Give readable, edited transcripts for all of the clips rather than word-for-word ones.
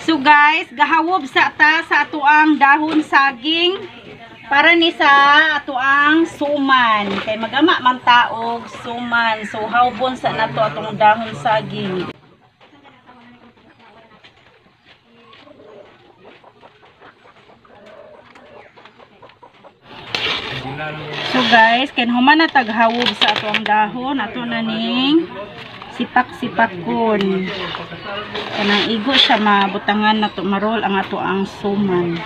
So guys, gahawob sa ato ang dahon saging para ni sa ato ang suman. Kay magama man taog suman. So hawbon sa nato atong dahon saging. So guys, kay human na taghawob sa ato ang dahon, ato na ning sipak-sipakon. Kanang igo siya mabutangan na to marol ang ato ang suman.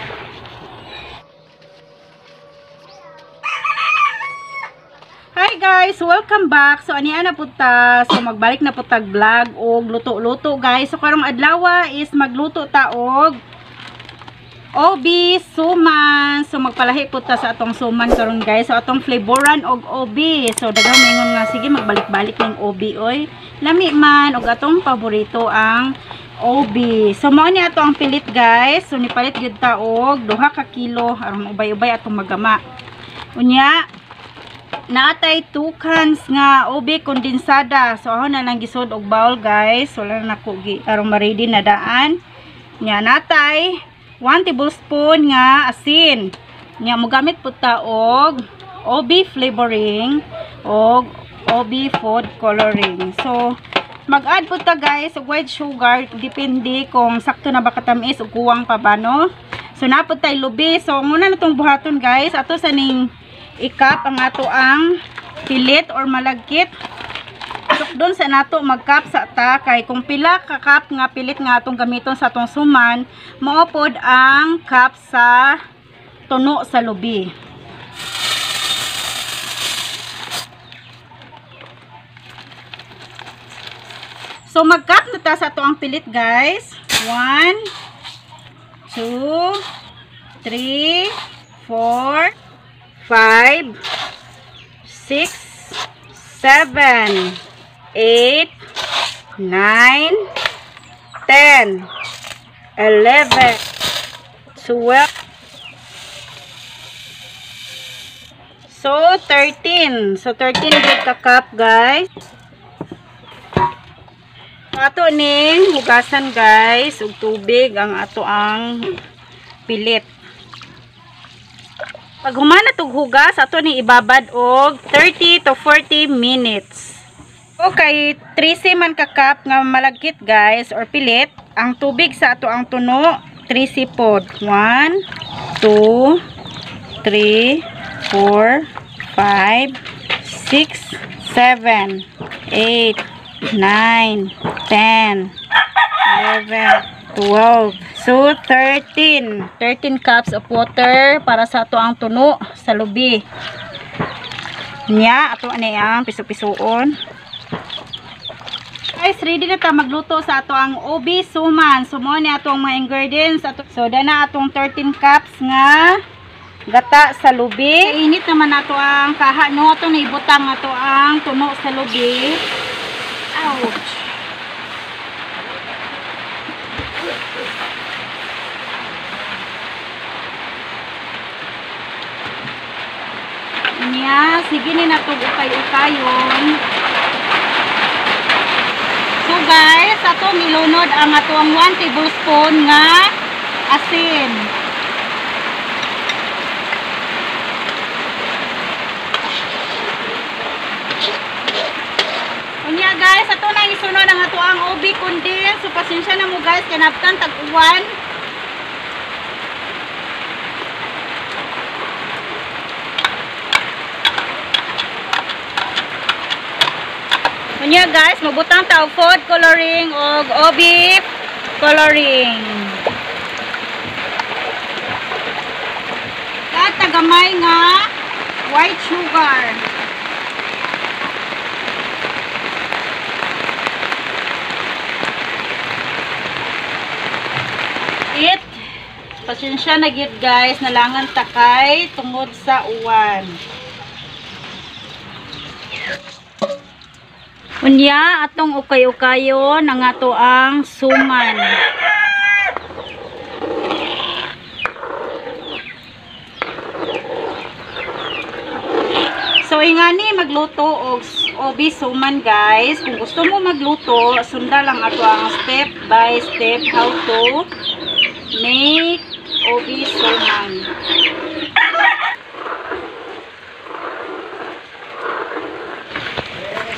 Hi guys, welcome back. So ani ana puta. So magbalik na putag vlog og luto-luto guys. So karong adlaw is magluto ta og obi suman. So magpalahi po ta sa atong suman karon guys. So atong flavoran og obi. So daghang mingon nga sige magbalik-balik ng obi oy. Lami man og atong paborito ang obi. So mao ni ato ang pilit guys. So nipalit gyud ta og 2 ka kilo aron ubay-ubay atong magama. Unya naatay 2 cans nga obi kondensada. So ako na lang gisod og bowl guys. So wala na ko aron ma-ready na daan. Nya natay 1 tablespoon nga asin. Nya mo gamit po ta og obi flavoring og obi food coloring. So mag-add po ta guys og white sugar depende kung sakto na ba katamis o kuwang pa ba no. So napod tay lubi. So muna na tong buhaton guys. Ato sa ning ikap ang ato ang pilit or malagkit. Doon sa nato magkap sa ta kay kung pila ka cup nga pilit nga atong gamiton sa atong suman, mao pod ang cup sa tuno sa lubi. So magkap na ta sa ato ang pilit guys. 1 2 3 4 5 6 7 8, 9, 10, 11, 12, so 13. So 13 good ka cup guys. Ato ning hugasan guys ug tubig ang ato ang pilit. Pag humana tog hugas ato ning ibabad og 30 to 40 minutes. Okay, 13 man ka cup nga malagkit guys or pilit. Ang tubig sa ato ang tuno 13 pod. 1 2 3 4 5 6 7 8 9 10 11 12. So 13 cups of water para sa ato ang tuno sa lubi. Nya ato ani ang piso-pisoon. Guys, ready na ta magluto sa ato ang obi suman. So mo ni ato ang mga ingredients. So dana atong 13 cups nga gata sa lubi. Init naman ato ang kaha no ato na ibutang ato ang tuno sa lubi. Ouch. Nya, sige ni natug ukay-ukayon. So guys, ato milunod ang ato ang 1 tablespoon nga asin. Unya guys, ato na isunod ang ato ang obi condensed. So pasensya na mo guys, kanaptan tag-uwan. Unya guys, mabutang ta og food coloring og obi coloring. At tagamay nga white sugar. Pasensya na gyud guys, nalangan ta kay tungod sa uwan. Unya atong ukay-ukayo ng ato ang suman. So So, ingani magluto og obi suman guys. Kung gusto mo magluto, sunda lang ato ang step by step how to make obi suman.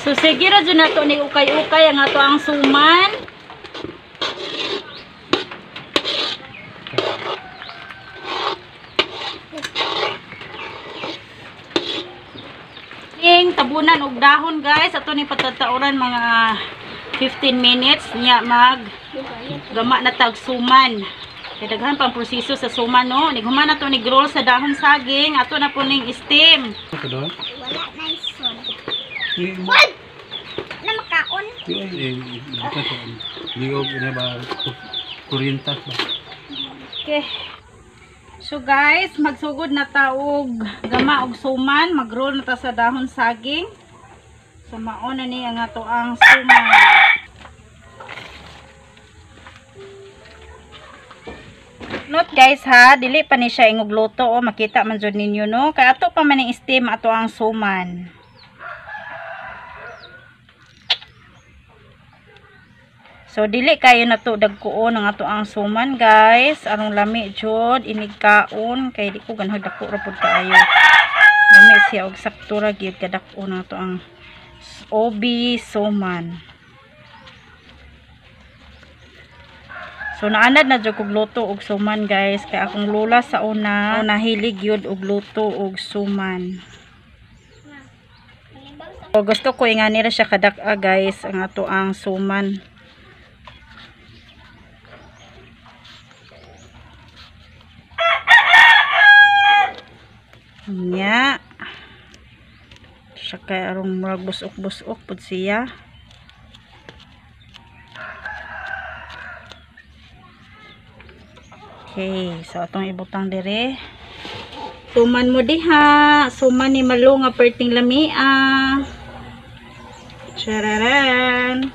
So, sige ra dyan na to ni ukay-ukay ang ato ang suman. Tabunan og dahon guys, ato ni patatauran mga 15 minutes niya mag gama na tag suman. Kay daghan pang proseso sa suman no. Nighuman na to ni roll sa dahon saging, ato na po ning steam. Wala na ison. What? Na makaon. Liog na ba kuryenta ba? Okay. So guys, magsugod na ta og gama og suman, mag-roll na ta sa dahon saging. So maon na ni ang ato ang suman. Note guys ha, dili pa ni siya ingog luto o makita man jud ninyo no. Kay ato pa man ning steam ato ang suman. So dili kayo na to dagkuon ang ato ang suman guys. Arong lami jud inigkaon kay di ko ganahan dako ra pud kaayo. Lami siya og sakto ra gyud kadako na to ang obi suman. So naanad na jud kog luto og suman guys kay akong lola sa una nahilig yun og luto og suman. So gusto ko ingani ra siya kadak-a guys ang ato ang suman. Nya. Siya kay arong murag busok-busok pud siya. Okay, so atong ibutang dire. Suman mo diha, suman ni malo nga perting lamia. Chararan.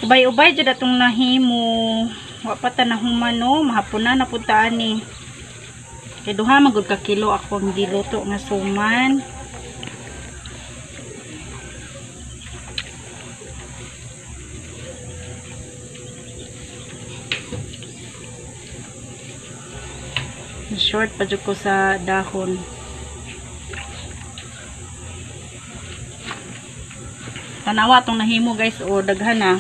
Ubay-ubay jud atong nahimo. Wa pa ta nahuman no, mahapon na pud ta ani. Kay duha man gud ka kilo ako ang giluto nga suman. Short pa jud ko sa dahon. Tanawa tong nahimo guys o daghan na.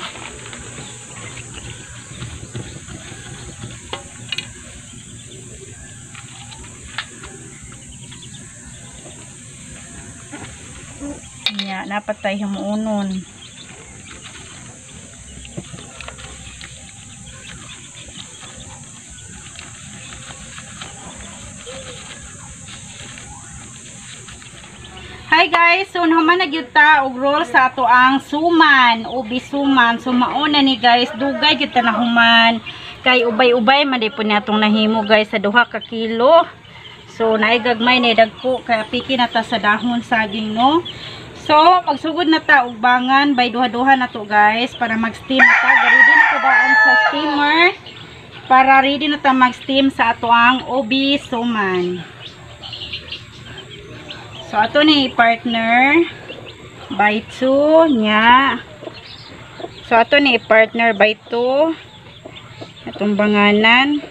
Ya, napatay himuunon. Hi guys, so naman nagyud ta og roll sa ato ang suman, ubi suman. So mauna ni guys, dugay gyud ta nahuman. Kay ubay-ubay man di po natong nahimo guys sa duha ka kilo. So naigagmay ni dagko kay piki na ta sa dahon saging no. So magsugod na ta og bangan by duha-duha na to guys para mag-steam ta. Ready na ko daan sa steamer para ready na ta mag-steam sa ato ang ubi suman. So ato ni partner by 2 nya. So ato ni partner by 2 atong banganan.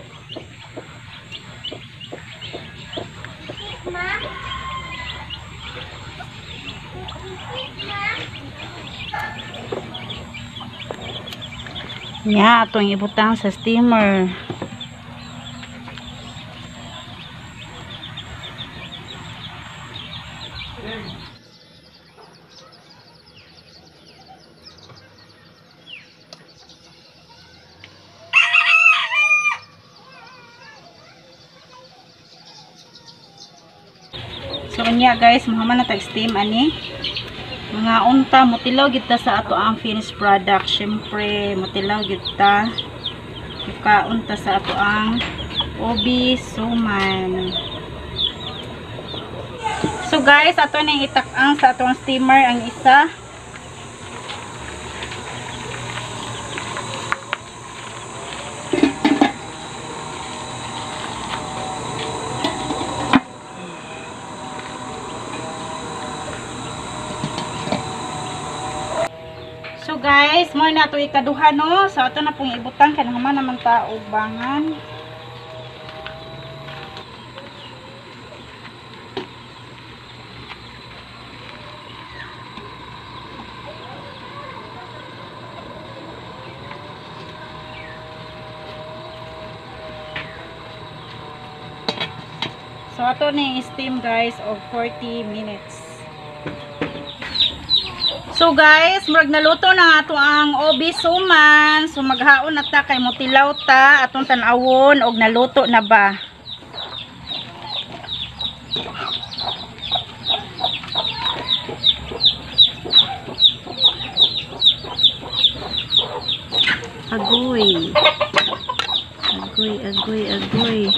Nya atong ibutang sa steamer. So unya guys, mahuman na tag steam ani. Mga unta mutilaw kita sa ato ang finished product. Syempre mutilaw kita. Unta sa ato ang obi suman. So guys, ato na itak-ang sa atong steamer ang isa. So guys, mo na to ikaduha no. So ato na pong ibutang kanang man naman ta og bangan. So ato ni steam guys of 40 minutes. So guys, murag naluto na ato ang obi suman. So maghaon na ta kay mutilaw ta atong tan-awon og naluto na ba. Agoy. Agoy.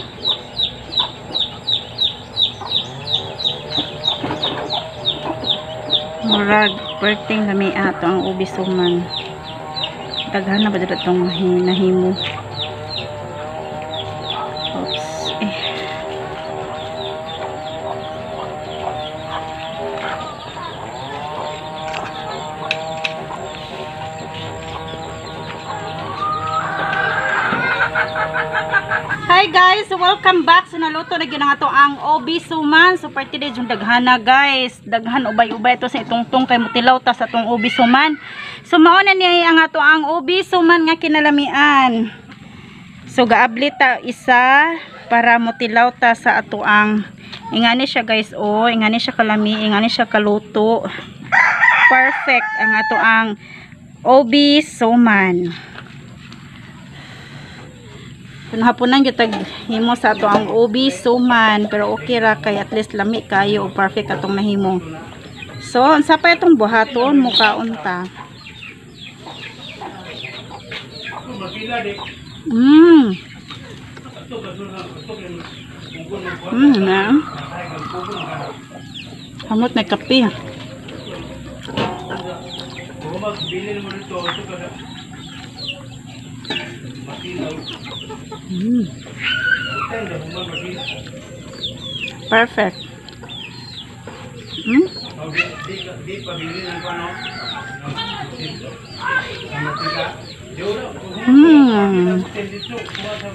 Murag perting lami ato ang ubi suman. Daghan na ba dito itong nahimo? Oops. Hi guys, welcome back. So naluto na gyud ang ato ang obi suman. So party day yung daghana guys. Daghan ubay-ubay to sa itungtong kay mutilaw ta sa atong obi suman. So mao na ni ang ato ang obi suman nga kinalamian. So gaabli ta isa para mutilaw ta sa ato ang ingani siya guys oh, ingani siya kalami, ingani siya kaluto. Perfect ang ato ang obi suman. Hapunan gyud tag himo sa ato ang obi suman, pero okay ra kay at least lami kayo o perfect atong nahimo. So unsa pa itong buhaton mukaon ta. Na. Hamot na kape. Perfect.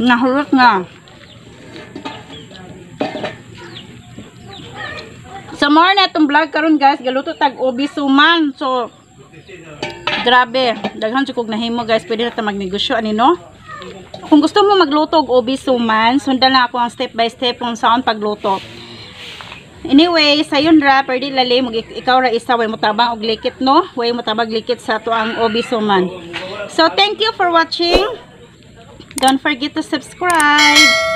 Nahurot nga. Sa more na itong vlog karon guys, galuto tag obi suman. So grabe, daghan jud kog nahimo guys, pwede na ta magnegosyo ani no. Kung gusto mo magluto og obi suman, sundan na ako ang step by step kung saan pagluto. Anyway, sayon ra pwede lalim ikaw ra isa way motabang og likit no, way motabang likit sa to ang obi suman. So thank you for watching. Don't forget to subscribe.